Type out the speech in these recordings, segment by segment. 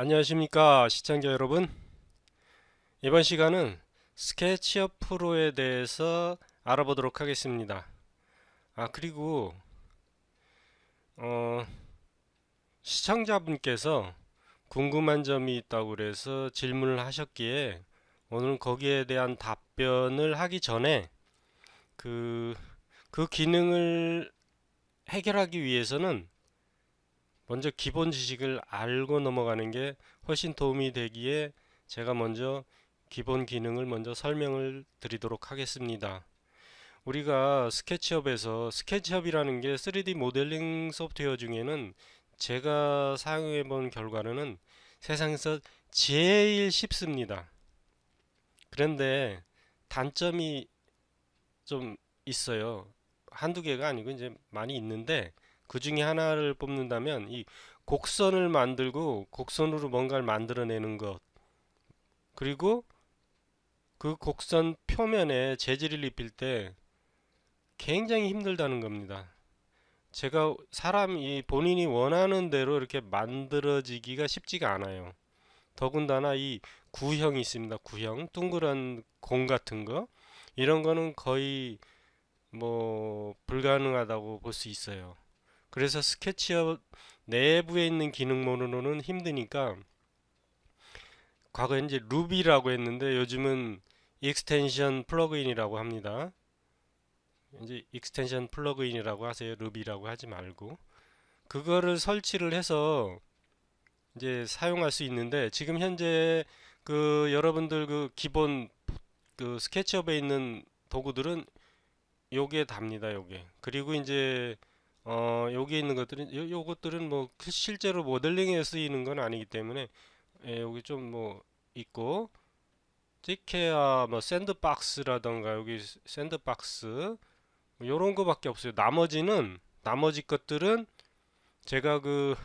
안녕하십니까 시청자 여러분. 이번 시간은 스케치업 프로에 대해서 알아보도록 하겠습니다. 그리고 어, 시청자분께서 궁금한 점이 있다고 그래서 질문을 하셨기에 오늘은 거기에 대한 답변을 하기 전에 그, 그 기능을 해결하기 위해서는 먼저 기본 지식을 알고 넘어가는 게 훨씬 도움이 되기에 제가 먼저 기본 기능을 먼저 설명을 드리도록 하겠습니다. 우리가 스케치업이라는 게 3D 모델링 소프트웨어 중에는 제가 사용해 본 결과로는 세상에서 제일 쉽습니다. 그런데 단점이 좀 있어요. 한두 개가 아니고 이제 많이 있는데 그 중에 하나를 뽑는다면 이 곡선을 만들고 곡선으로 뭔가를 만들어내는 것, 그리고 그 곡선 표면에 재질을 입힐 때 굉장히 힘들다는 겁니다. 제가 사람이 본인이 원하는 대로 이렇게 만들어지기가 쉽지가 않아요. 더군다나 이 구형이 있습니다. 구형, 둥그런 공 같은 거, 이런 거는 거의 뭐 불가능하다고 볼 수 있어요. 그래서 스케치업 내부에 있는 기능만으로는 힘드니까 과거에 이제 루비라고 했는데 요즘은 익스텐션 플러그인이라고 합니다. 이제 익스텐션 플러그인이라고 하세요. 루비라고 하지 말고. 그거를 설치를 해서 이제 사용할 수 있는데 지금 현재 그 여러분들 그 기본 그 스케치업에 있는 도구들은 요게 답니다. 요게. 그리고 이제 여기에 있는 것들은 요것들은 뭐 실제로 모델링에 쓰이는 건 아니기 때문에 여기 좀 뭐 있고 티케아 뭐 샌드박스라던가 여기 샌드박스 요런 거밖에 없어요. 나머지 것들은 제가 그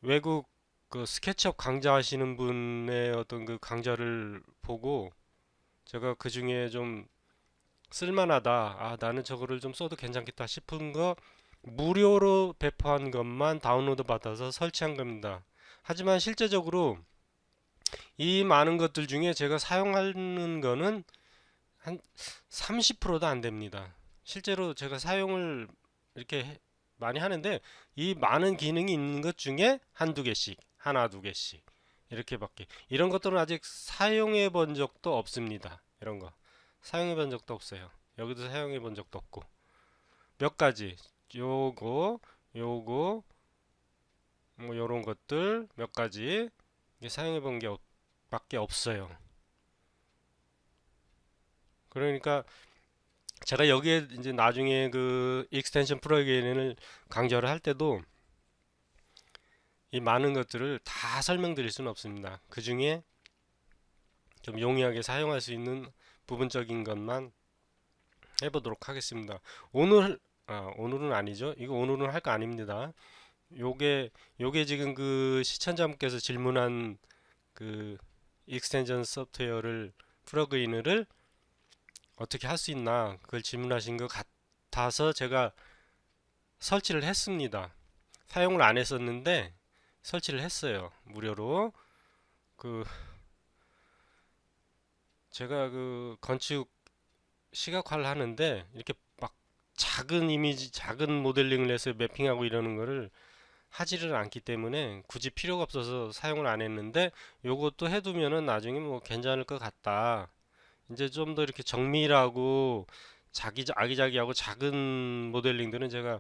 외국 그 스케치업 강좌하시는 분의 어떤 그 강좌를 보고 제가 그 중에 좀 쓸만하다. 나는 저거를 좀 써도 괜찮겠다 싶은 거 무료로 배포한 것만 다운로드 받아서 설치한 겁니다. 하지만 실제적으로 이 많은 것들 중에 제가 사용하는 거는 한 30%도 안 됩니다. 실제로 제가 사용을 이렇게 많이 하는데 이 많은 기능이 있는 것 중에 한두 개씩, 하나, 두 개씩 이렇게밖에. 이런 것들은 아직 사용해 본 적도 없습니다. 이런 거 사용해 본 적도 없어요. 여기도 사용해 본 적도 없고 몇 가지 요거 뭐 요런 것들 몇 가지 사용해 본 게 밖에 없어요. 그러니까 제가 여기에 이제 나중에 그 익스텐션 프로그램을 강좌를 할 때도 이 많은 것들을 다 설명드릴 수는 없습니다. 그 중에 좀 용이하게 사용할 수 있는 부분적인 것만 해보도록 하겠습니다. 오늘은 아니죠. 이거 오늘은 할 거 아닙니다. 요게 지금 그 시청자분께서 질문한 그 익스텐션 소프트웨어를 플러그인을 어떻게 할 수 있나 그걸 질문하신 것 같아서 제가 설치를 했습니다. 사용을 안 했었는데 설치를 했어요. 무료로. 그 제가 그 건축 시각화를 하는데 이렇게 막 작은 이미지, 작은 모델링을 해서 매핑하고 이러는 거를 하지를 않기 때문에 굳이 필요가 없어서 사용을 안 했는데 요것도 해두면은 나중에 뭐 괜찮을 것 같다. 이제 좀 더 이렇게 정밀하고 아기자기하고 작은 모델링들은 제가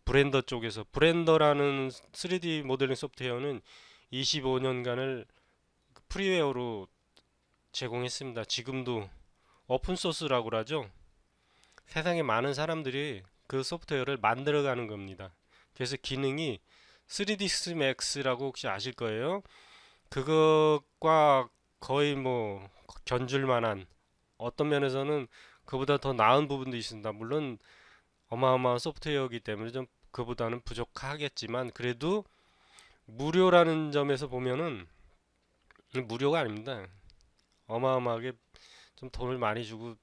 브렌더 쪽에서 브렌더라는 3D 모델링 소프트웨어는 25년간을 프리웨어로 제공했습니다. 지금도 오픈 소스라고 하죠. 세상에 많은 사람들이 그 소프트웨어를 만들어가는 겁니다. 그래서 기능이 3ds max라고 혹시 아실 거예요. 그것과 거의 뭐 견줄 만한 어떤 면에서는 그보다 더 나은 부분도 있습니다. 물론 어마어마한 소프트웨어이기 때문에 좀 그보다는 부족하겠지만 그래도 무료라는 점에서 보면은 무료가 아닙니다. 어마어마하게 좀 돈을 많이 주고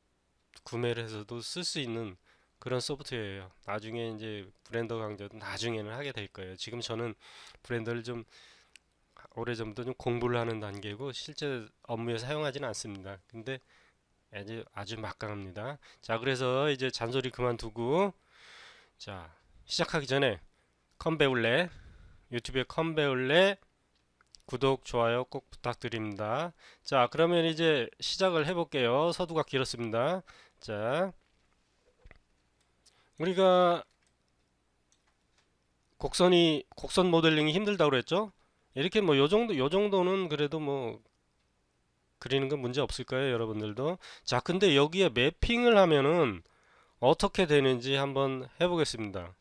구매를 해서도 쓸 수 있는 그런 소프트웨어예요. 나중에 이제 브랜더 강좌도 나중에는 하게 될 거예요. 지금 저는 브랜더를 좀 오래전부터 좀 공부를 하는 단계고 실제 업무에 사용하지는 않습니다. 근데 아주 막강합니다. 자, 그래서 이제 잔소리 그만두고 자, 시작하기 전에 컴배울래 유튜브에 컴배울래 구독, 좋아요 꼭 부탁드립니다. 자, 그러면 이제 시작을 해볼게요. 서두가 길었습니다. 자, 우리가 곡선 모델링이 힘들다고 그랬죠? 이렇게 뭐 요 정도는 그래도 뭐 그리는 건 문제 없을 거예요, 여러분들도. 자, 근데 여기에 매핑을 하면은 어떻게 되는지 한번 해보겠습니다.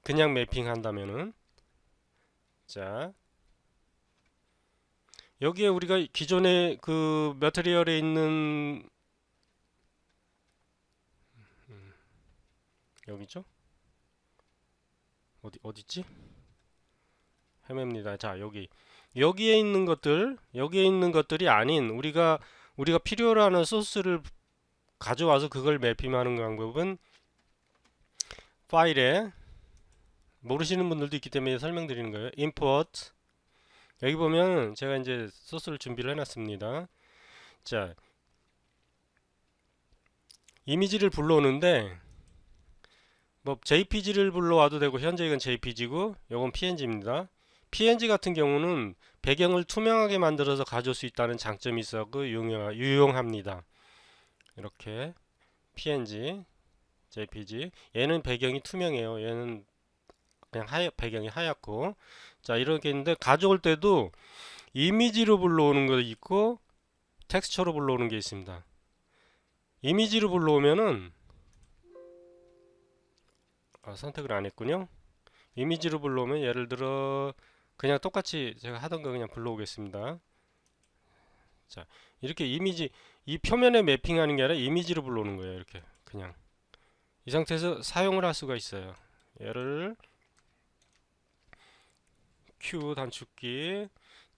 그냥 매핑 한다면은 자, 여기에 우리가 기존에 그 머티리얼에 있는 여기죠? 어디지? 헤맵니다. 자, 여기에 있는 것들이 아닌 우리가 필요로 하는 소스를 가져와서 그걸 매핑하는 방법은 파일에 모르시는 분들도 있기 때문에 설명드리는 거예요. import 여기 보면 제가 이제 소스를 준비를 해놨습니다. 자, 이미지를 불러오는데 뭐 JPG를 불러와도 되고 현재 이건 JPG고 요건 PNG입니다. PNG 같은 경우는 배경을 투명하게 만들어서 가져올 수 있다는 장점이 있어서 유용합니다. 이렇게 PNG, JPG 얘는 배경이 투명해요. 얘는 그냥 배경이 하얗고 자 이렇게 있는데 가져올 때도 이미지로 불러오는 거 있고 텍스처로 불러오는 게 있습니다. 이미지로 불러오면은 선택을 안 했군요. 이미지로 불러오면 예를 들어 그냥 똑같이 제가 하던 거 그냥 불러오겠습니다. 자 이렇게 이 표면에 매핑하는 게 아니라 이미지로 불러오는 거예요. 이렇게 그냥 이 상태에서 사용을 할 수가 있어요. 얘를 Q 단축키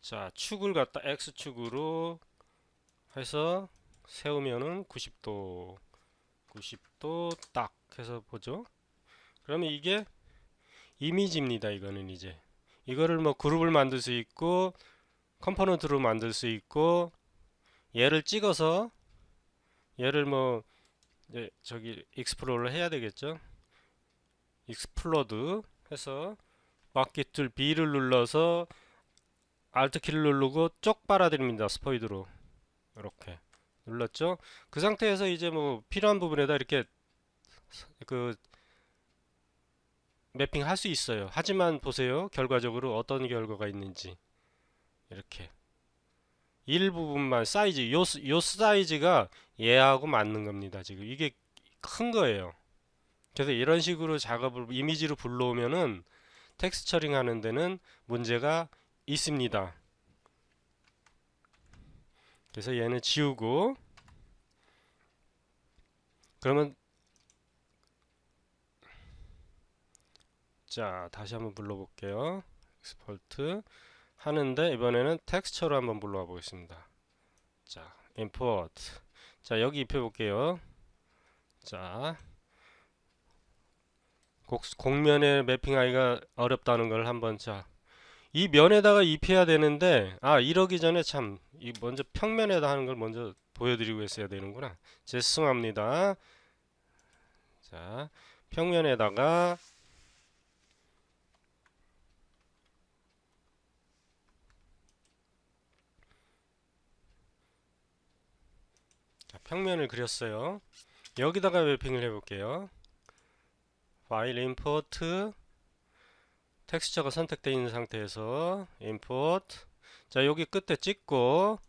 자 축을 갖다 X축으로 해서 세우면은 90도 딱 해서 보죠. 그러면 이게 이미지입니다. 이거는 이제 이거를 뭐 그룹을 만들 수 있고 컴포넌트로 만들 수 있고 얘를 찍어서 얘를 뭐 저기 익스플로러를 해야 되겠죠. 익스플로드 해서 마켓툴 B를 눌러서 Alt 키를 누르고 쪽 빨아들입니다. 스포이드로 이렇게 눌렀죠. 그 상태에서 이제 뭐 필요한 부분에다 이렇게 그 매핑 할 수 있어요. 하지만 보세요. 결과적으로 어떤 결과가 있는지 이렇게 일부분만 사이즈 요 사이즈가 얘하고 맞는 겁니다. 지금 이게 큰 거예요. 그래서 이런 식으로 작업을 이미지로 불러오면은 텍스처링 하는 데는 문제가 있습니다. 그래서 얘는 지우고 그러면 자 다시 한번 불러볼게요. 익스포트 하는데 이번에는 텍스처로 한번 불러와 보겠습니다. 자 import 자 여기 입혀볼게요. 자 곡면에 매핑하기가 어렵다는 걸 한번 이 면에다가 입혀야 되는데 이러기 전에 참 먼저 평면에다 하는 걸 먼저 보여드리고 했어야 되는구나. 죄송합니다. 자 평면에다가 평면을 그렸어요. 여기다가 매핑을 해볼게요. 파일 임포트 텍스처가 선택되어 있는 상태에서 임포트 자 여기 끝에 찍고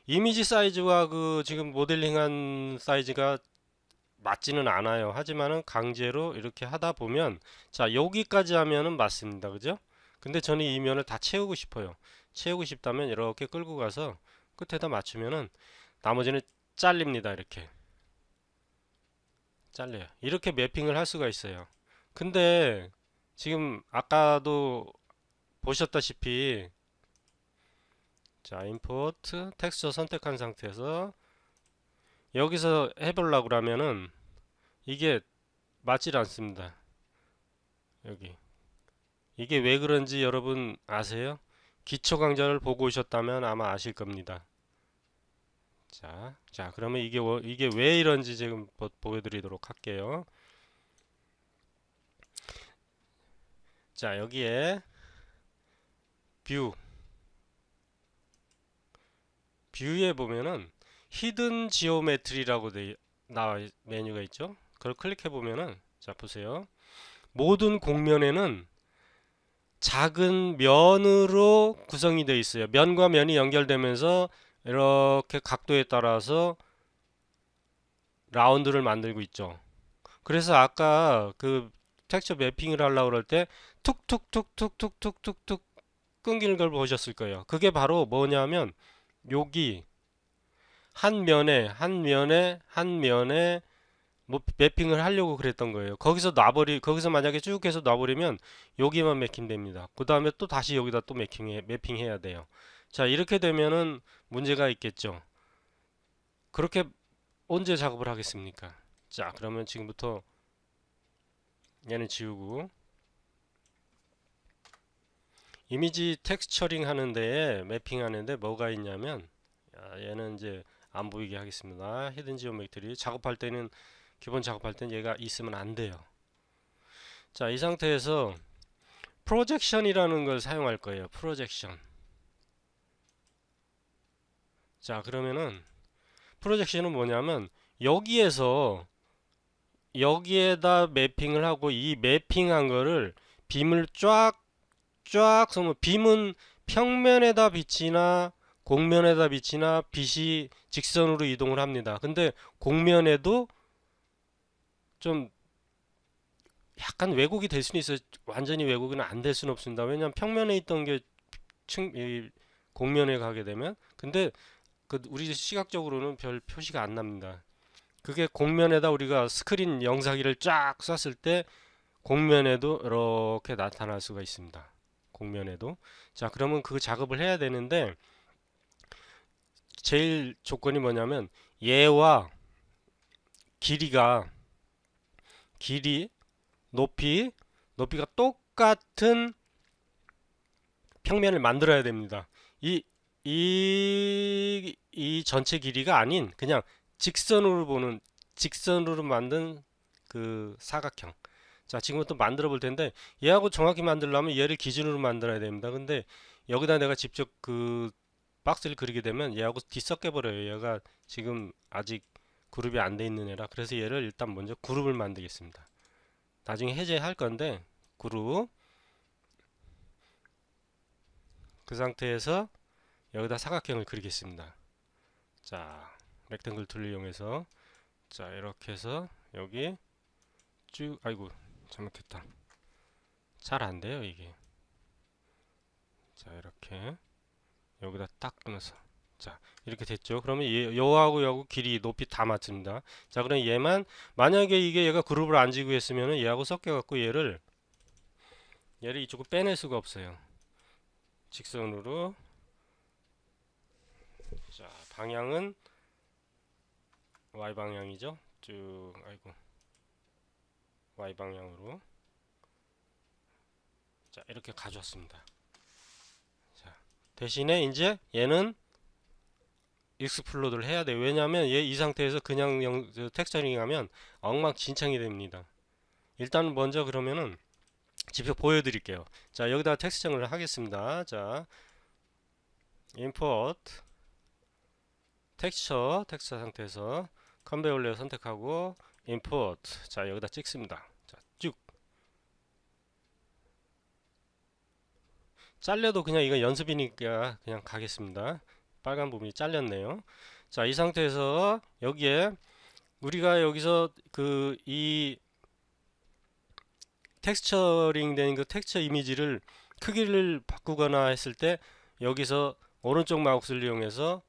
이미지 사이즈와 그 지금 모델링한 사이즈가 맞지는 않아요. 하지만은 강제로 이렇게 하다 보면 자 여기까지 하면은 맞습니다. 그죠? 근데 저는 이 면을 다 채우고 싶어요. 채우고 싶다면 이렇게 끌고 가서 끝에다 맞추면은 나머지는 잘립니다. 이렇게 잘려요. 이렇게 매핑을 할 수가 있어요. 근데 지금 아까도 보셨다시피 자 임포트 텍스처 선택한 상태에서 여기서 해보려고 그러면은 이게 맞질 않습니다. 여기 이게 왜 그런지 여러분 아세요? 기초 강좌를 보고 오셨다면 아마 아실 겁니다. 자, 그러면 이게 왜 이런지 지금 보여드리도록 할게요. 자, 여기에 뷰에 보면은 히든 지오메트리라고 나와 메뉴가 있죠. 그걸 클릭해 보면은 자 보세요. 모든 곡면에는 작은 면으로 구성이 되어 있어요. 면과 면이 연결되면서 이렇게 각도에 따라서 라운드를 만들고 있죠. 그래서 아까 그 텍스처 매핑을 하려고 그럴 때 툭툭툭툭툭툭툭툭 끊기는 걸 보셨을 거예요. 그게 바로 뭐냐면 여기 한 면에 뭐 매핑을 하려고 그랬던 거예요. 거기서 만약에 쭉 해서 놔버리면 여기만 매핑됩니다. 그 다음에 또 다시 여기다 또 매핑해야 돼요. 자, 이렇게 되면은 문제가 있겠죠. 그렇게 언제 작업을 하겠습니까? 자, 그러면 지금부터 얘는 지우고 이미지 텍스처링 하는데 매핑 하는데 뭐가 있냐면 얘는 이제 안 보이게 하겠습니다. 히든 지오메트리 작업할 때는 기본 작업할 때는 얘가 있으면 안 돼요. 자, 이 상태에서 프로젝션이라는 걸 사용할 거예요. 프로젝션. 자, 그러면은 프로젝션은 뭐냐면 여기에다 매핑을 하고 이 매핑한 거를 빔을 쫙 쏘면 빔은 평면에다 비치나 곡면에다 비치나 빛이 직선으로 이동을 합니다. 근데 곡면에도 좀 약간 왜곡이 될 수는 있어요. 완전히 왜곡은 안 될 수는 없습니다. 왜냐하면 평면에 있던 게 곡면에 가게 되면 근데 그 우리 시각적으로는 별 표시가 안 납니다. 그게 곡면에다 우리가 스크린 영상기를 쫙 쐈을 때 곡면에도 이렇게 나타날 수가 있습니다. 곡면에도. 자, 그러면 그 작업을 해야 되는데 제일 조건이 뭐냐면 얘와 길이가 길이, 높이가 똑같은 평면을 만들어야 됩니다. 이 전체 길이가 아닌 그냥 직선으로 만든 그 사각형. 자, 지금부터 만들어 볼 텐데 얘하고 정확히 만들려면 얘를 기준으로 만들어야 됩니다. 근데 여기다 내가 직접 그 박스를 그리게 되면 얘하고 뒤섞여 버려요. 얘가 지금 아직 그룹이 안 돼 있는 애라. 그래서 얘를 일단 먼저 그룹을 만들겠습니다. 나중에 해제할 건데 그룹 그 상태에서 여기다 사각형을 그리겠습니다. 자, 렉탱글 툴을 이용해서 자, 이렇게 해서 여기 쭉 아이고 잘못했다. 잘 안 돼요, 이게. 자, 이렇게 여기다 딱 끊어서 자, 이렇게 됐죠. 그러면 여하고 길이 높이 다 맞습니다. 자, 그럼 얘만 만약에 얘가 그룹을 안 지고 했으면은 얘하고 섞여 갖고 얘를 이쪽으로 빼낼 수가 없어요. 직선으로 자, 방향은 Y 방향이죠. 쭉 아이고 Y 방향으로 자, 이렇게 가져왔습니다. 자, 대신에 이제 얘는 익스플로드를 해야 돼요. 왜냐하면 얘 이 상태에서 그냥 텍스처링 하면 엉망진창이 됩니다. 일단 먼저 그러면은 직접 보여드릴게요. 자, 여기다 텍스처링을 하겠습니다. 자, import 텍스처 상태에서 컨베이어 레이어 선택하고 import 자, 여기다 찍습니다. 자, 쭉 잘려도 그냥 이건 연습이니까 그냥 가겠습니다. 빨간 부분이 잘렸네요. 자, 이 상태에서 여기에 우리가 여기서 그 이 텍스처링 된 그 텍스처 이미지를 크기를 바꾸거나 했을 때 여기서 오른쪽 마우스를 이용해서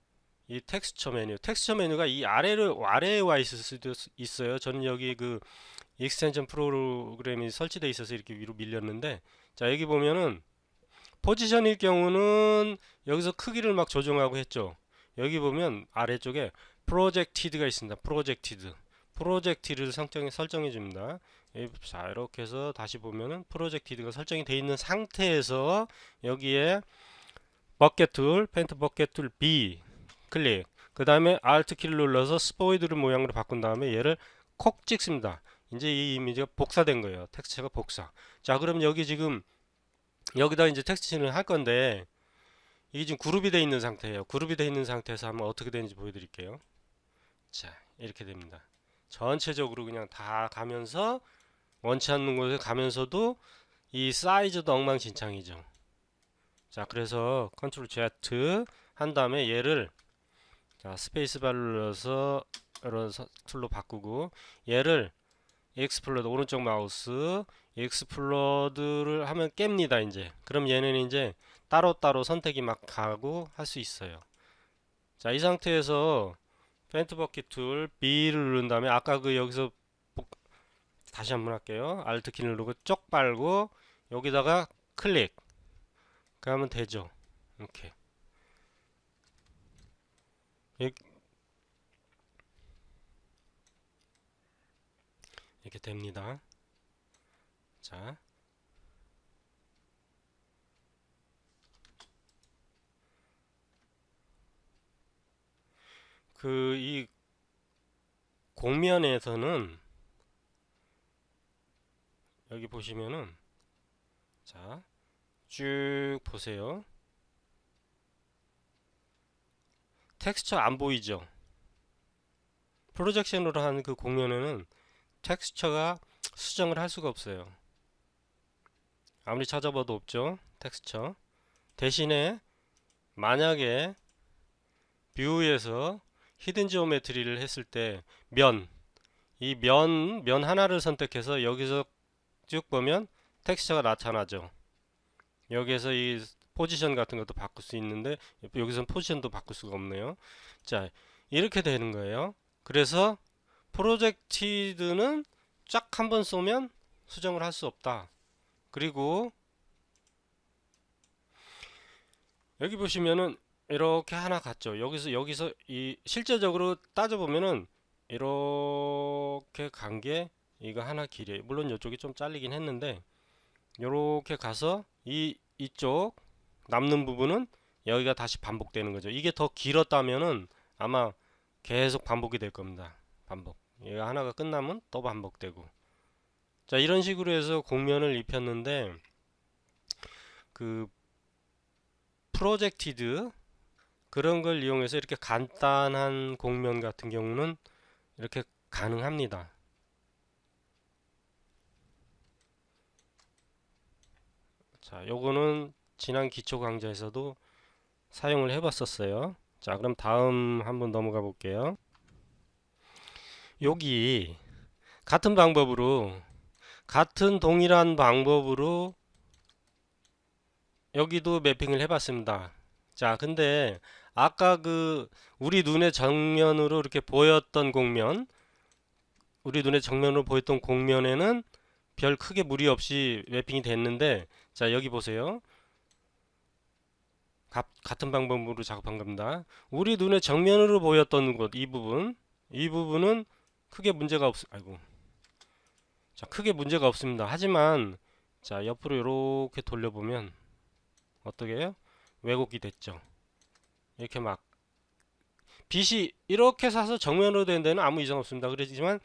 이 텍스처 메뉴가 이 아래에 와 있을 수도 있어요. 저는 여기 그 익스텐션 프로그램이 설치되어 있어서 이렇게 위로 밀렸는데 자, 여기 보면은 포지션일 경우는 여기서 크기를 막 조정하고 했죠. 여기 보면 아래쪽에 프로젝티드가 있습니다. 프로젝티드를 설정해 줍니다. 자, 이렇게 해서 다시 보면은 프로젝티드가 설정이 되어 있는 상태에서 여기에 버켓 툴, 페인트 버켓 툴 B 클릭. 그 다음에 Alt 키를 눌러서 스포이드를 모양으로 바꾼 다음에 얘를 콕 찍습니다. 이제 이 이미지가 복사된 거예요. 텍스처가 복사. 자, 그럼 여기 지금 여기다 이제 텍스처를 할 건데 이게 지금 그룹이 되어 있는 상태예요. 그룹이 되어 있는 상태에서 한번 어떻게 되는지 보여드릴게요. 자, 이렇게 됩니다. 전체적으로 그냥 다 가면서 원치 않는 곳에 가면서도 이 사이즈도 엉망진창이죠. 자, 그래서 컨트롤 Z 한 다음에 얘를 자, 스페이스바를 눌러서 이런 툴로 바꾸고 얘를 익스플로드 오른쪽 마우스 익스플로드를 하면 깹니다. 이제 그럼 얘는 이제 따로따로 선택이 막 가고 할 수 있어요. 자, 이 상태에서 페인트 버킷 툴 B를 누른 다음에 아까 그 여기서 다시 한번 할게요. Alt 키 누르고 쪽 빨고 여기다가 클릭 그러면 되죠. 이렇게 이렇게 됩니다. 자, 그 이 공면에서는 여기 보시면은 자, 쭉 보세요. 텍스처 안 보이죠? 프로젝션으로 한 그 공면에는 텍스처가 수정을 할 수가 없어요. 아무리 찾아봐도 없죠? 텍스처. 대신에 만약에 뷰에서 히든 지오메트리를 했을 때 이 면 하나를 선택해서 여기서 쭉 보면 텍스처가 나타나죠. 여기에서 이 포지션 같은 것도 바꿀 수 있는데 여기서는 포지션도 바꿀 수가 없네요. 자, 이렇게 되는 거예요. 그래서 프로젝티드는 쫙 한번 쏘면 수정을 할 수 없다. 그리고 여기 보시면은 이렇게 하나 갔죠. 여기서 이 실제적으로 따져보면은 이렇게 간 게 이거 하나 길이에요. 물론 이쪽이 좀 잘리긴 했는데 이렇게 가서 이쪽 남는 부분은 여기가 다시 반복되는 거죠. 이게 더 길었다면은 아마 계속 반복이 될 겁니다. 반복. 얘가 하나가 끝나면 또 반복되고. 자, 이런 식으로 해서 공면을 입혔는데 그 프로젝티드 그런 걸 이용해서 이렇게 간단한 공면 같은 경우는 이렇게 가능합니다. 자, 요거는 지난 기초 강좌에서도 사용을 해봤었어요. 자, 그럼 다음 한번 넘어가 볼게요. 여기 같은 동일한 방법으로 여기도 매핑을 해봤습니다. 자, 근데 아까 그 우리 눈의 정면으로 이렇게 보였던 공면, 우리 눈의 정면으로 보였던 공면에는 별 크게 무리 없이 매핑이 됐는데, 자, 여기 보세요. 같은 방법으로 작업한 겁니다. 우리 눈의 정면으로 보였던 곳, 이 부분은 크게 문제가 아이고. 자, 크게 문제가 없습니다. 하지만, 자, 옆으로 이렇게 돌려보면, 어떻게 해요? 왜곡이 됐죠. 이렇게 막, 빛이 이렇게 사서 정면으로 된 데는 아무 이상 없습니다. 그렇지만,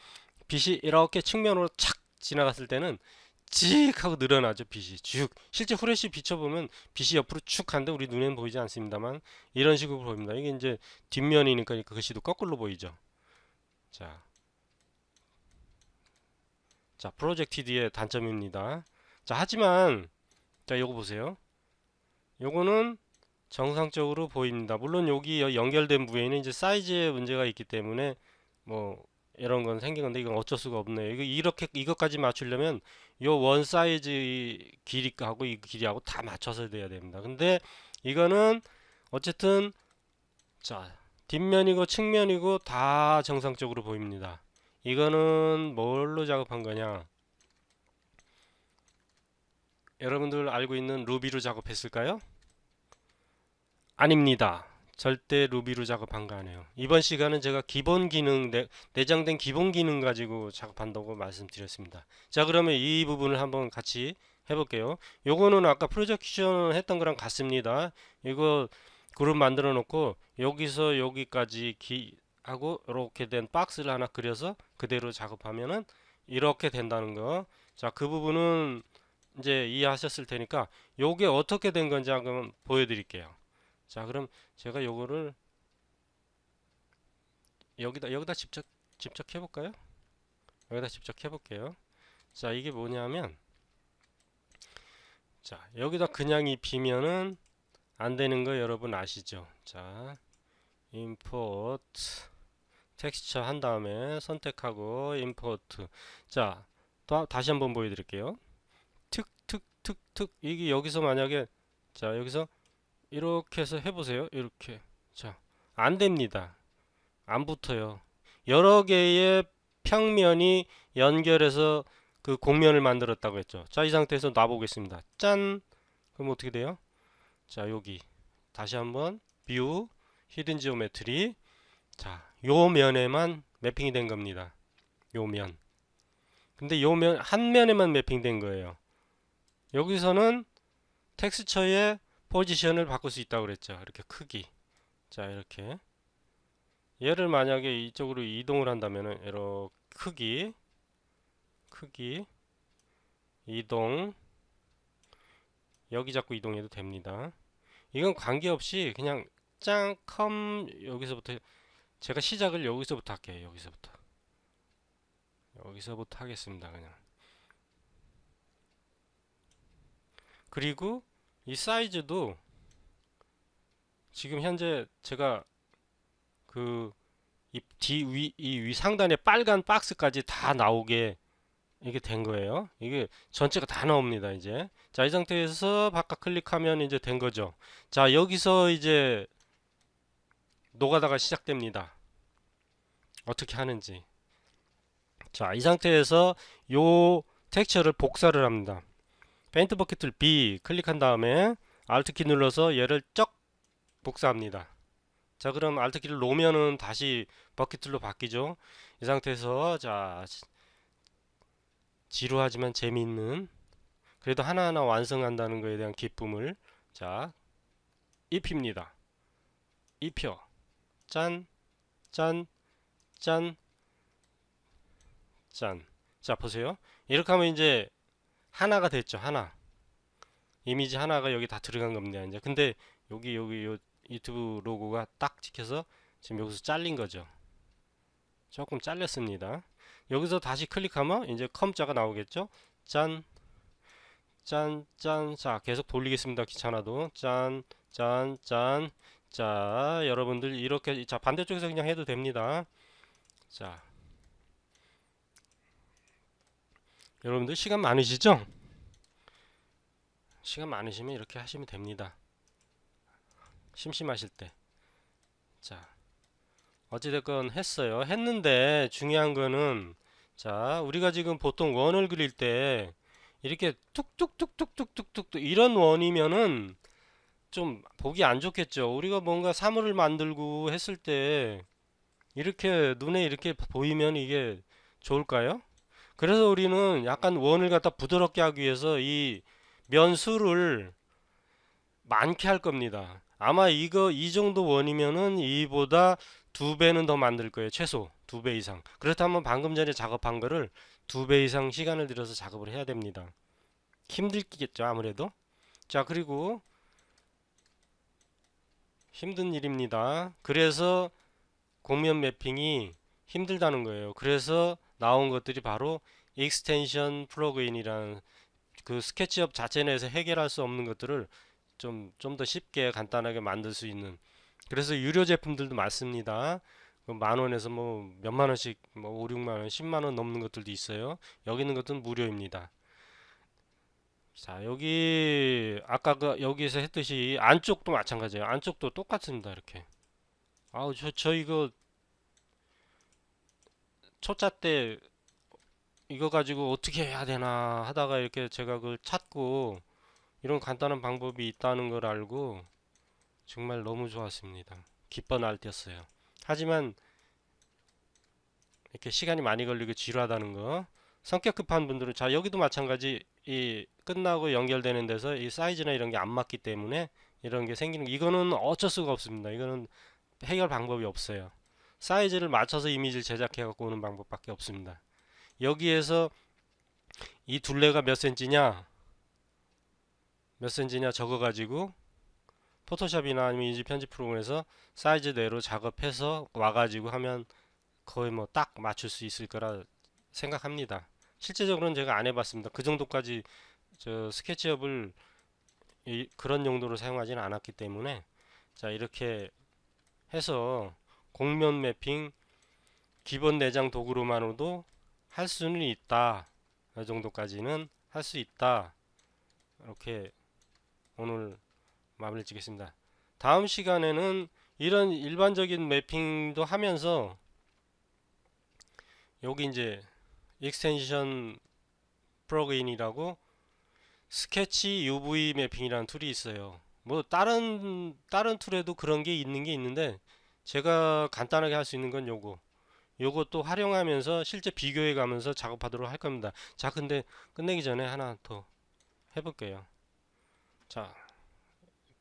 빛이 이렇게 측면으로 착 지나갔을 때는 찍 하고 늘어나죠. 빛이 쭉 실제 후레쉬 비춰보면 빛이 옆으로 축 하는데 우리 눈에는 보이지 않습니다만 이런 식으로 보입니다. 이게 이제 뒷면이니까 그 글씨도 거꾸로 보이죠. 자, 자 프로젝티드의 단점입니다. 자, 하지만 자, 요거 보세요. 요거는 정상적으로 보입니다. 물론 여기 연결된 부위에는 이제 사이즈에 문제가 있기 때문에 뭐 이런 건 생긴 건데 이건 어쩔 수가 없네요. 이것까지 맞추려면 요 원 사이즈 길이하고 이 길이하고 다 맞춰서 돼야 됩니다. 근데 이거는 어쨌든 자, 뒷면이고 측면이고 다 정상적으로 보입니다. 이거는 뭘로 작업한 거냐? 여러분들 알고 있는 루비로 작업했을까요? 아닙니다. 절대 루비로 작업한 거 아니에요. 이번 시간은 제가 기본 기능, 내장된 기본 기능 가지고 작업한다고 말씀드렸습니다. 자, 그러면 이 부분을 한번 같이 해볼게요. 요거는 아까 프로젝션 했던 거랑 같습니다. 이거 그룹 만들어 놓고 여기서 여기까지 하고 이렇게 된 박스를 하나 그려서 그대로 작업하면은 이렇게 된다는 거. 자, 그 부분은 이제 이해하셨을 테니까 요게 어떻게 된 건지 한번 보여드릴게요. 자, 그럼 제가 요거를 여기다 직접 해볼까요? 여기다 직접 해볼게요. 자, 이게 뭐냐면, 자, 여기다 그냥 입히면은 안 되는 거 여러분 아시죠? 자, import 텍스처 한 다음에 선택하고 import. 자, 다시 한번 보여드릴게요. 툭툭툭툭 이게 여기서 만약에, 자, 여기서 이렇게 해서 해보세요. 이렇게. 자, 안 됩니다. 안 붙어요. 여러 개의 평면이 연결해서 그 곡면을 만들었다고 했죠. 자, 이 상태에서 놔보겠습니다. 짠! 그럼 어떻게 돼요? 자, 여기 다시 한번 뷰, 히든 지오메트리. 자, 요 면에만 매핑이 된 겁니다. 요 면. 근데 요 면, 한 면에만 매핑된 거예요. 여기서는 텍스처의 포지션을 바꿀 수 있다고 그랬죠. 이렇게 크기. 자, 이렇게. 얘를 만약에 이쪽으로 이동을 한다면은 이렇게 크기 이동, 여기 잡고 이동해도 됩니다. 이건 관계없이 그냥 짱컴 여기서부터, 제가 시작을 여기서부터 할게요. 여기서부터 하겠습니다. 그냥. 그리고 이 사이즈도 지금 현재 제가 그 이 위 상단에 빨간 박스까지 다 나오게 이게 된 거예요. 이게 전체가 다 나옵니다. 이제 자, 이 상태에서 바깥 클릭하면 이제 된 거죠. 자, 여기서 이제 노가다가 시작됩니다. 어떻게 하는지. 자, 이 상태에서 요 텍스처를 복사를 합니다. 페인트 버킷을 B 클릭한 다음에 Alt 키 눌러서 얘를 쩍 복사합니다. 자, 그럼 Alt 키를 놓으면은 다시 버킷툴로 바뀌죠. 이 상태에서, 자, 지루하지만 재미있는, 그래도 하나하나 완성한다는 것에 대한 기쁨을, 자, 입힙니다. 입혀. 짠, 짠, 짠, 짠. 자, 보세요. 이렇게 하면 이제 하나가 됐죠. 하나. 이미지 하나가 여기 다 들어간 겁니다. 이제 근데 여기 요 유튜브 로고가 딱 찍혀서 지금 여기서 잘린 거죠. 조금 잘렸습니다. 여기서 다시 클릭하면 이제 컴자가 나오겠죠. 짠, 짠, 짠. 자, 계속 돌리겠습니다. 귀찮아도. 짠, 짠, 짠. 자, 여러분들 이렇게, 자, 반대쪽에서 그냥 해도 됩니다. 자, 여러분들 시간 많으시죠? 시간 많으시면 이렇게 하시면 됩니다. 심심하실 때. 자, 어찌됐건 했어요. 했는데 중요한 거는, 자, 우리가 지금 보통 원을 그릴 때 이렇게 툭툭툭툭툭툭툭 이런 원이면은 좀 보기 안 좋겠죠. 우리가 뭔가 사물을 만들고 했을 때 이렇게 눈에 이렇게 보이면 이게 좋을까요? 그래서 우리는 약간 원을 갖다 부드럽게 하기 위해서 이 면수를 많게 할 겁니다. 아마 이 정도 원이면은 이보다 두 배는 더 만들 거예요. 최소 두 배 이상. 그렇다면 방금 전에 작업한 거를 두 배 이상 시간을 들여서 작업을 해야 됩니다. 힘들겠죠, 아무래도. 자, 그리고 힘든 일입니다. 그래서 곡면 매핑이 힘들다는 거예요. 그래서 나온 것들이 바로 익스텐션 플러그인이라는, 그 스케치업 자체 내에서 해결할 수 없는 것들을 좀 더 쉽게 간단하게 만들 수 있는, 그래서 유료 제품들도 많습니다. 그 만 원에서 뭐 몇만 원씩, 뭐 5, 6만 원, 10만 원 넘는 것들도 있어요. 여기 있는 것들은 무료입니다. 자, 여기 아까 여기서 했듯이 안쪽도 마찬가지예요. 안쪽도 똑같습니다. 이렇게. 아우, 저 이거 초짜 때 이거 가지고 어떻게 해야 되나 하다가 이렇게 제가 그걸 찾고 이런 간단한 방법이 있다는 걸 알고 정말 너무 좋았습니다. 기뻐 날뛰었어요. 하지만 이렇게 시간이 많이 걸리고 지루하다는 거. 성격 급한 분들은 자 여기도 마찬가지 이 끝나고 연결되는 데서 이 사이즈나 이런 게 안 맞기 때문에 이런 게 생기는 이거는 어쩔 수가 없습니다. 이거는 해결 방법이 없어요. 사이즈를 맞춰서 이미지를 제작해 갖고 오는 방법밖에 없습니다. 여기에서 이 둘레가 몇 센치냐 적어 가지고 포토샵이나 아니면 이미지 편집 프로그램에서 사이즈대로 작업해서 와가지고 하면 거의 뭐 딱 맞출 수 있을 거라 생각합니다. 실제적으로는 제가 안 해봤습니다. 그 정도까지 저 스케치업을 그런 용도로 사용하지는 않았기 때문에 자 이렇게 해서 공면 매핑 기본 내장 도구로만으로도 할 수는 있다. 이 정도까지는 할 수 있다. 이렇게 오늘 마무리 짓겠습니다. 다음 시간에는 이런 일반적인 매핑도 하면서 여기 이제 익스텐션 플러그인이라고 스케치 UV 매핑이라는 툴이 있어요. 뭐 다른 툴에도 그런 게 있는데 제가 간단하게 할 수 있는 건 요것도 활용하면서 실제 비교해 가면서 작업하도록 할 겁니다. 자, 근데 끝내기 전에 하나 더 해볼게요. 자,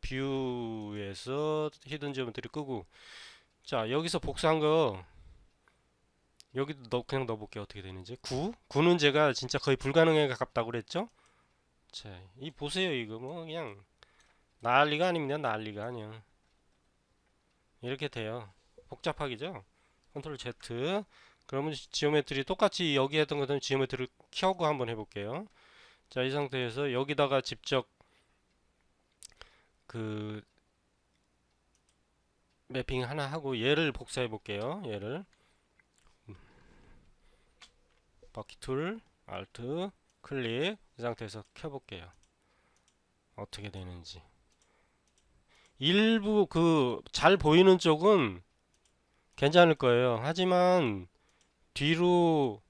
뷰에서 히든 지오메트리 끄고 자, 여기서 복사한 거 여기도 그냥 넣어볼게요. 어떻게 되는지 9는 제가 진짜 거의 불가능에 가깝다고 그랬죠. 자, 이 보세요. 이거 뭐 그냥 난리가 아닙니다. 난리가 아니야. 이렇게 돼요. 복잡하기죠. 컨트롤 Z. 그러면 지오메트리 똑같이 여기 했던 것은 지오메트리를 켜고 한번 해볼게요. 자, 이 상태에서 여기다가 직접 그 매핑 하나 하고 얘를 복사해 볼게요. 얘를 바퀴 툴, 알트, 클릭 이 상태에서 켜볼게요. 어떻게 되는지. 일부 그 잘 보이는 쪽은 괜찮을 거예요. 하지만 뒤로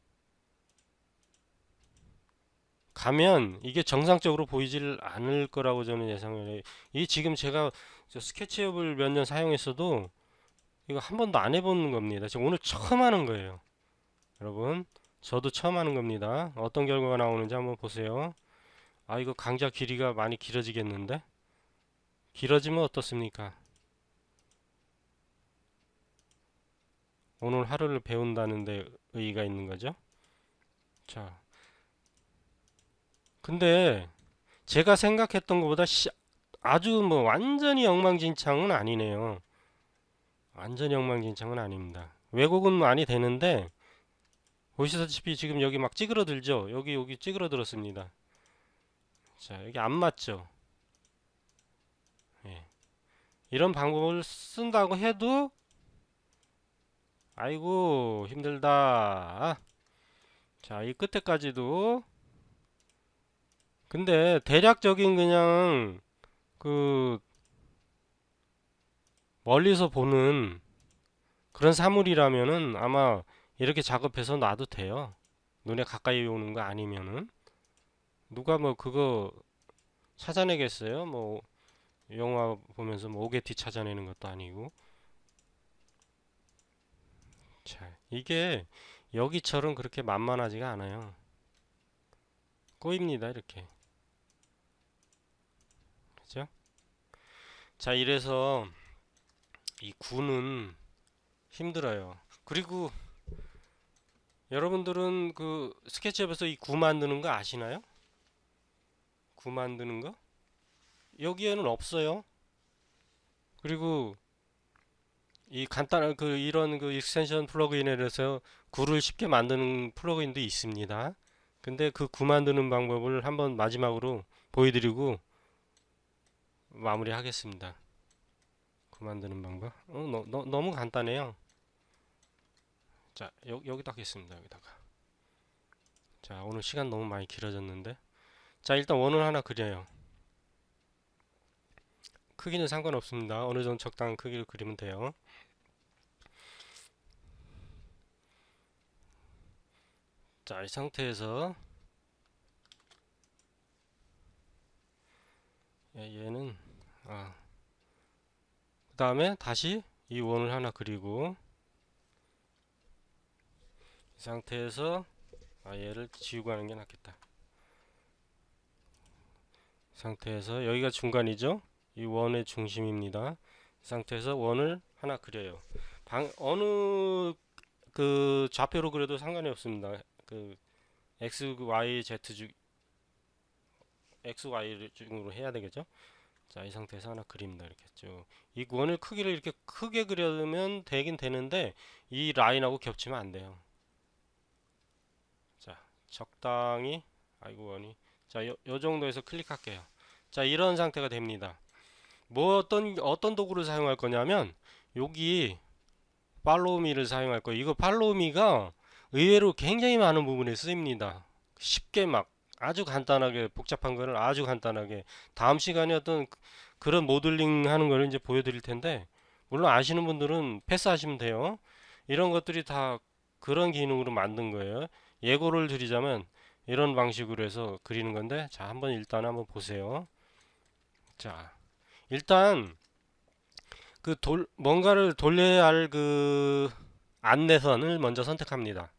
가면 이게 정상적으로 보이질 않을 거라고 저는 예상을 해요. 이 지금 제가 스케치업을 몇 년 사용했어도 이거 한 번도 안 해보는 겁니다. 지금 오늘 처음 하는 거예요. 여러분, 저도 처음 하는 겁니다. 어떤 결과가 나오는지 한번 보세요. 아, 이거 강좌 길이가 많이 길어지겠는데? 길어지면 어떻습니까? 오늘 하루를 배운다는데 의의가 있는 거죠. 자, 근데 제가 생각했던 것보다 아주 뭐 완전히 엉망진창은 아니네요. 완전히 엉망진창은 아닙니다. 왜곡은 많이 되는데 보시다시피 지금 여기 막 찌그러들죠. 여기 찌그러들었습니다. 자, 여기 안 맞죠. 예. 이런 방법을 쓴다고 해도 아이고 힘들다. 자, 이 끝에까지도 근데 대략적인 그냥 그 멀리서 보는 그런 사물이라면은 아마 이렇게 작업해서 놔도 돼요. 눈에 가까이 오는 거 아니면은 누가 뭐 그거 찾아내겠어요? 뭐 영화 보면서 뭐 오게티 찾아내는 것도 아니고. 자, 이게 여기처럼 그렇게 만만하지가 않아요. 꼬입니다, 이렇게. 그죠? 자, 이래서 이 구는 힘들어요. 그리고 여러분들은 그 스케치업에서 이 구 만드는 거 아시나요? 구 만드는 거? 여기에는 없어요. 그리고 이 간단한 그 이런 그 익스텐션 플러그인에 대해서 구를 쉽게 만드는 플러그인도 있습니다. 근데 그 구 만드는 방법을 한번 마지막으로 보여드리고 마무리하겠습니다. 구 만드는 방법. 너무 간단해요. 자, 여기다 하겠습니다. 여기다가. 자, 오늘 시간 너무 많이 길어졌는데. 자, 일단 원을 하나 그려요. 크기는 상관없습니다. 어느 정도 적당한 크기를 그리면 돼요. 자, 이 상태에서 얘는 다음에 다시 이 원을 하나 그리고 이 상태에서 얘를 지우고 하는 게 낫겠다. 이 상태에서 여기가 중간이죠. 이 원의 중심입니다. 이 상태에서 원을 하나 그려요. 어느 그 좌표로 그려도 상관이 없습니다. 그 x, y, z x, y 중으로 해야 되겠죠. 자, 이 상태에서 하나 그립니다. 이렇게 쭉. 이 원을 크기를 이렇게 크게 그려면 되긴 되는데 이 라인하고 겹치면 안 돼요. 자, 적당히 아이고 원이 요 정도에서 클릭할게요. 자, 이런 상태가 됩니다. 뭐 어떤 도구를 사용할 거냐면 여기 팔로우미를 사용할 거예요. 이거 팔로우미가 의외로 굉장히 많은 부분에 쓰입니다. 쉽게 막 아주 간단하게 복잡한 거를 아주 간단하게 다음 시간에 어떤 그런 모델링 하는 거를 이제 보여드릴 텐데 물론 아시는 분들은 패스하시면 돼요. 이런 것들이 다 그런 기능으로 만든 거예요. 예고를 드리자면 이런 방식으로 해서 그리는 건데 자 한번 일단 한번 보세요. 자 일단 뭔가를 돌려야 할 그 안내선을 먼저 선택합니다.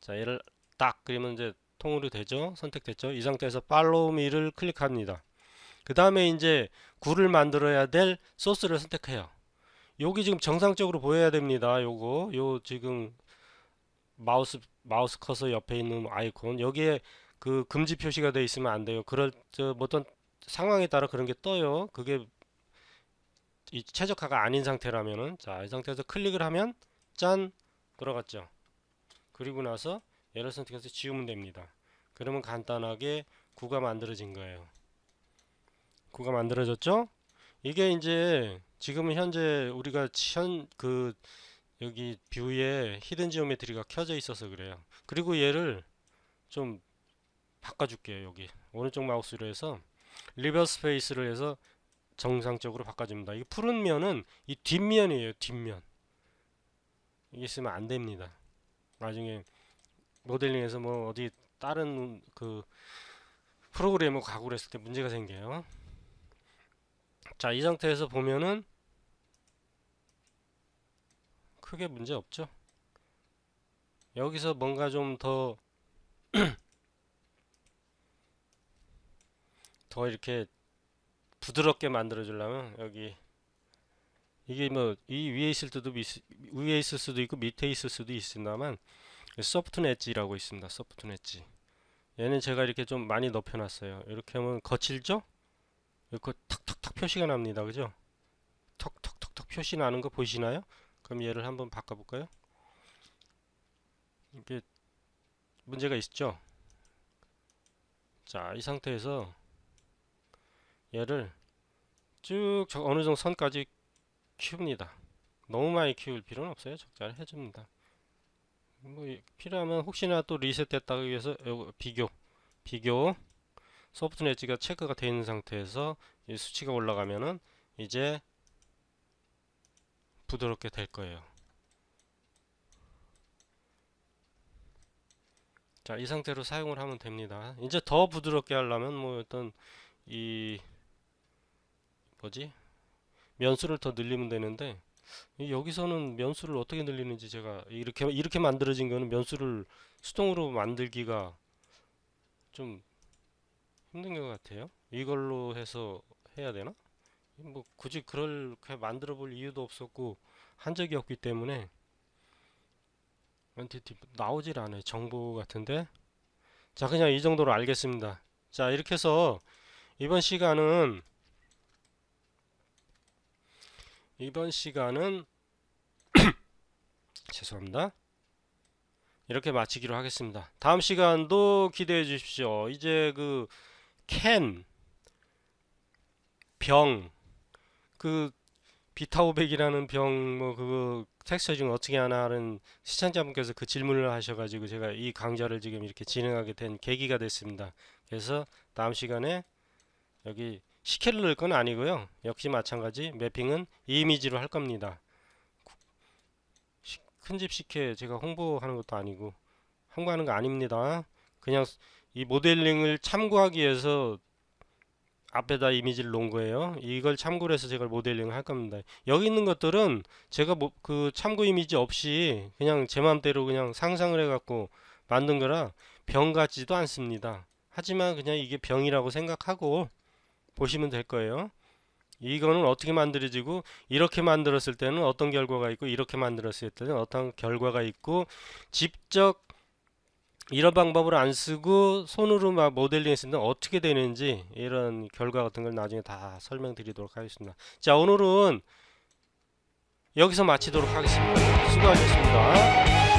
자 얘를 딱 그리면 이제 통으로 되죠. 선택됐죠. 이 상태에서 팔로우 미를 클릭합니다. 그 다음에 이제 굴을 만들어야 될 소스를 선택해요. 여기 지금 정상적으로 보여야 됩니다. 요 지금 마우스 커서 옆에 있는 아이콘 여기에 그 금지 표시가 되어 있으면 안 돼요. 뭐 어떤 상황에 따라 그런 게 떠요. 그게 이 최적화가 아닌 상태라면은 자, 이 상태에서 클릭을 하면 짠 들어갔죠. 그리고 나서 얘를 선택해서 지우면 됩니다. 그러면 간단하게 구가 만들어진 거예요. 구가 만들어졌죠? 이게 이제 지금 현재 우리가 여기 뷰에 히든 지오메트리가 켜져 있어서 그래요. 그리고 얘를 좀 바꿔줄게요. 여기 오른쪽 마우스로 해서 리버스 페이스를 해서 정상적으로 바꿔줍니다. 이 푸른 면은 이 뒷면이에요. 뒷면. 이게 있으면 안 됩니다. 나중에 모델링에서 뭐 어디 다른 그 프로그램을 가구를 했을 때 문제가 생겨요. 자, 이 상태에서 보면은 크게 문제 없죠. 여기서 뭔가 좀 더 이렇게 부드럽게 만들어 주려면 여기 이게 뭐 이 위에 있을 수도 있고 밑에 있을 수도 있습니다만 소프트 엣지라고 있습니다. 소프트 엣지. 얘는 제가 이렇게 좀 많이 높여 놨어요. 이렇게 하면 거칠죠? 이렇게 탁탁탁 표시가 납니다. 그죠? 턱턱턱턱 표시 나는 거 보이시나요? 그럼 얘를 한번 바꿔 볼까요? 이게 문제가 있죠? 자, 이 상태에서 얘를 쭉 어느 정도 선까지 키웁니다. 너무 많이 키울 필요는 없어요. 적절히 해줍니다. 뭐 필요하면 혹시나 또 리셋됐다고 위해서 비교 소프트 엣지가 체크가 되어 있는 상태에서 이 수치가 올라가면은 이제 부드럽게 될 거예요. 자, 이 상태로 사용을 하면 됩니다. 이제 더 부드럽게 하려면 뭐 어떤 이 뭐지? 면수를 더 늘리면 되는데 여기서는 면수를 어떻게 늘리는지 제가 이렇게 만들어진 거는 면수를 수동으로 만들기가 좀 힘든 것 같아요. 이걸로 해서 해야 되나? 뭐 굳이 그렇게 만들어 볼 이유도 없었고 한 적이 없기 때문에 엔티티 나오질 않아요. 정보 같은데. 자, 그냥 이 정도로 알겠습니다. 자, 이렇게 해서 이번 시간은 죄송합니다. 이렇게 마치기로 하겠습니다. 다음 시간도 기대해 주십시오. 이제 그 캔, 병, 그 비타오백이라는 병 뭐 그거 텍스처 중 어떻게 하나 하는 시청자분께서 그 질문을 하셔가지고 제가 이 강좌를 지금 이렇게 진행하게 된 계기가 됐습니다. 그래서 다음 시간에 여기 식혜를 넣을 건 아니고요. 역시 마찬가지 매핑은 이미지로 할 겁니다. 큰집 식혜 제가 홍보하는 것도 아니고 홍보하는 거 아닙니다. 그냥 이 모델링을 참고하기 위해서 앞에다 이미지를 놓은 거예요. 이걸 참고로 해서 제가 모델링을 할 겁니다. 여기 있는 것들은 제가 뭐 그 참고 이미지 없이 그냥 제 마음대로 그냥 상상을 해갖고 만든 거라 병 같지도 않습니다. 하지만 그냥 이게 병이라고 생각하고 보시면 될 거예요. 이거는 어떻게 만들어지고 이렇게 만들었을 때는 어떤 결과가 있고 이렇게 만들었을 때는 어떤 결과가 있고 직접 이런 방법을 안 쓰고 손으로 막 모델링 했을 때 어떻게 되는지 이런 결과 같은 걸 나중에 다 설명드리도록 하겠습니다. 자, 오늘은 여기서 마치도록 하겠습니다. 수고하셨습니다.